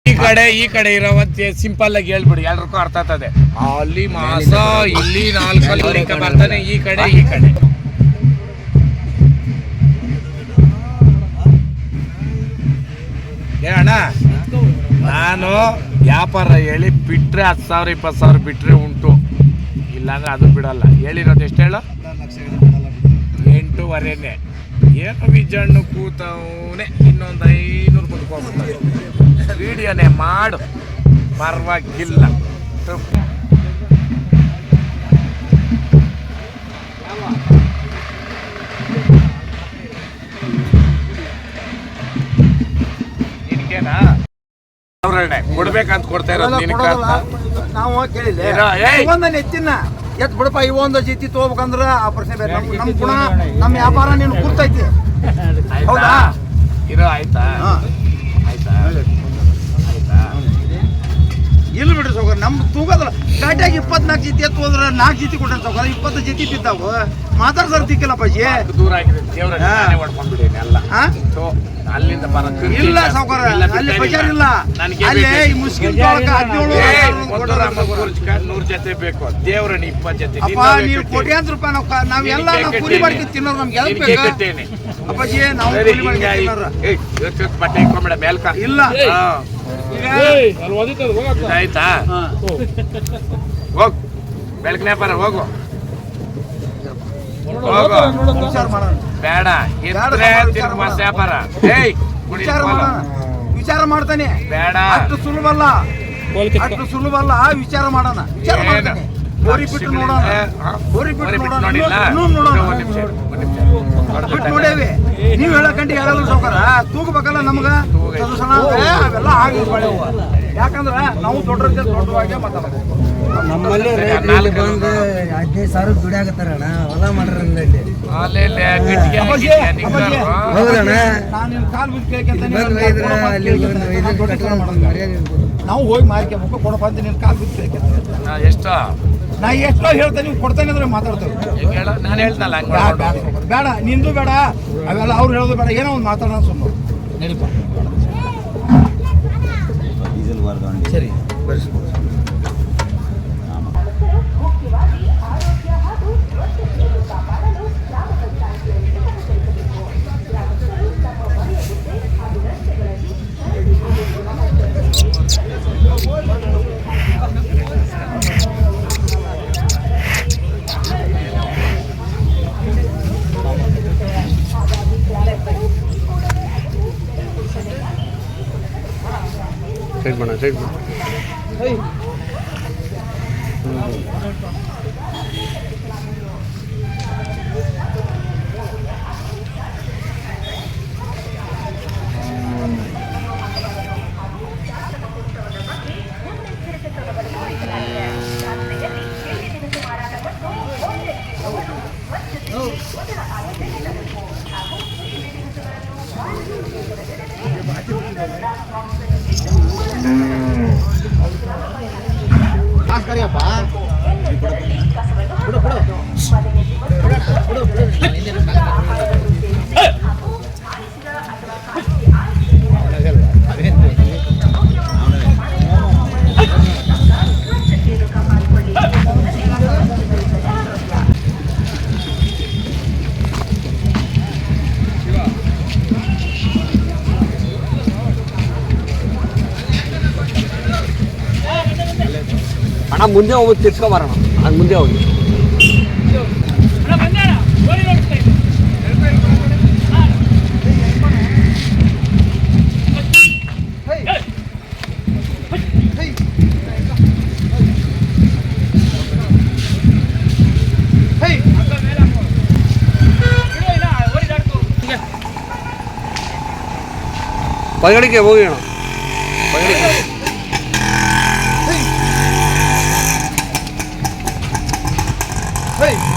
ಈ ಕಡೆ ಇರೋವತ್ತೆ ಸಿಂಪಲ್ ಆಗಿ ಹೇಳ್ಬಿಡಿ, ಎಲ್ರಿಗೂ ಅರ್ಥ ಆಗ್ತದೆ. ಅಲ್ಲಿ ಮಾಸ, ಇಲ್ಲಿ 4 ಬರ್ತಾನೆ, ಈ ಕಡೆ ಅಣ್ಣ. ನಾನು ವ್ಯಾಪಾರ ಹೇಳಿ ಬಿಟ್ರೆ 10,000 20,000 ಬಿಟ್ರೆ ಉಂಟು, ಇಲ್ಲಾಂದ್ರೆ ಅದು ಬಿಡಲ್ಲ. ಹೇಳಿರೋದು ಎಷ್ಟು ಹೇಳು? 8.5ನೇ. ಏನೋ ವಿಜಣ್ಣು ಕೂತವನೇ, ಇನ್ನೊಂದು 500 ಮುಂದ್ಕೋಗ್ಬಿಡ್ತಾರೆ. ವಿಡಿಯೋನೇ ಮಾಡು, ಪರವಾಗಿಲ್ಲ. ನಿನ್ಗೇನಾ ಕೊಡ್ಬೇಕಂತ ಕೊಡ್ತಾ ಇರೋದು? ನಾವು ಕೇಳಿಲ್ಲ ಎತ್ತಿನ ಎತ್ ಬಿಡಪ್ಪ, ಇವೊಂದು ಜೊತೆ ತಗೋಬೇಕಂದ್ರ ಆ ಪ್ರಶ್ನೆ ಬೇರೆ. ನಮ್ಮ ಗುಣ, ನಮ್ಮ ವ್ಯಾಪಾರ ನೀನು ಕೂರ್ತೈತಿ. ಹೌದಾ? ಇರೋ ಆಯ್ತಾ? ಆಯ್ತಾ? ಇಲ್ಲಿ ಬಿಡ್ರಿ ಸೌಕರ್, ನಮ್ದು ತೂಗದ್ರ ಗಾಡಿಯಾಗಿ 24 ಜೊತೆ ಎತ್ತು ಹೋದ್ರ 4 ಜೊತೆ ಕೊಟ್ಟ ಸೌಕರ್, 20 ಜೊತೆ ಬಿದ್ದಾವು. ಮಾತಾಡ್ಸರ್ ತಿಕ್ಕಿಲ್ಲಪ್ಪ ಜಿ. ದೂರ ಆಗಿದೆ ದೇವ್ರ ಹೊಡ್ಕೊಂಡ್ಬಿಡೇನೆ ಎಲ್ಲ. ಅಲ್ಲಿಂದ ಇಲ್ಲ ಸೌಕರ್, ಅಲ್ಲಿ ಬಜಾರ್ ಇಲ್ಲ. ಅಲ್ಲಿ ಮುಸ್ಲಿಂ 100 ಜೊತೆ ಬೇಕು, ದೇವ್ರನ್ನ 20 ಜೊತೆ. ನೀವು ಕೋಟ್ಯಾಂತರ ರೂಪಾಯಿ ನಾವೆಲ್ಲ ಕೂಲಿ ಮಾಡ್ಕೊಂಡು ತಿನ್ನೋರು, ನಮ್ಗೆ ಎದಕ್ ಬೇಕು ಅಪ್ಪಾಜಿ? ನಾವು ಕೂಲಿ ಮಾಡ್ಕೊಂಡು ತಿನ್ನೋರು. ಬಟ್ಟೆ ಇಟ್ಕೊಂಬೇಡ ಮೇಲ್ಕ. ಇಲ್ಲ ಆಯ್ತಾ? ಹೋಗ್ ಬೆಳಕಿನ ವ್ಯಾಪಾರ ಹೋಗು. ಬೇಡ ವ್ಯಾಪಾರ. ವಿಚಾರ ಮಾಡ್ತಾನೆ. ಬೇಡ, ಅಷ್ಟು ಸುಲಭ ಅಲ್ಲ, ವಿಚಾರ ಮಾಡೋಣ. ವಿಚಾರ ಮಾಡ್ತಾನೆ. ಗೋರಿ ಬಿಟ್ಟು ನೋಡೋಣ, ಬಿಟ್ಟು ನೋಡೇವಿ. ನೀವು ಹೇಳಕಂಡು ಹೇಳಲ್ಲ ಸೌಕರ, ತೂಗಬೇಕಲ್ಲ ನಮ್ಗ. ಅವೆಲ್ಲ ಆಗಿಲ್ಲ, ಯಾಕಂದ್ರ ನಾವು ದೊಡ್ಡವಾಗೆ ಮಾತಾಡೋದು. ನಮ್ಮಲ್ಲಿ 15,000 ದುಡಿಯಾಗತ್ತಾರಣ್ಣ, ಹೊಲ ಮಾಡ್ರಿ. ನಾವು ಹೋಗಿ ಮಾರ್ಕೋಬೇಕು, ಕೊಡಪ್ಪ ಅಂತ ನೀನು ಕಾಲು ಬಿದ್ದು ಕೇಳ್ಕೊಂತ. ಎಷ್ಟೋ ನಾ ಎಷ್ಟೋ ಹೇಳ್ತೇನೆ, ನೀವು ಕೊಡ್ತೇನೆ ಅಂದ್ರೆ ಮಾತಾಡ್ತೇವೆ. ನಾನು ಹೇಳ್ತಲ್ಲ, ಬೇಡ ನಿಂದು ಬೇಡ, ಅವೆಲ್ಲ ಅವ್ರು ಹೇಳೋದು ಬೇಡ. ಏನೋ ಒಂದು ಮಾತಾಡೋಣ ಸುಮ್ಮನೆ ನಡಿಪ. ಸರಿ ಬರ್ರಿ. ಸೈಡ್ ಮಾಡ ಅಣ್ಣ. ಮುಂದೆ ಹೋಗಿ ತಿರ್ಸ್ಕೊಬಾರಣ, ಅದು ಮುಂದೆ ಹೋಗಿ. ಪಗಡಿಗೆ ಹೋಗಿ ಅಣ್ಣ, ಪಗಡಿಗೆ. Hey!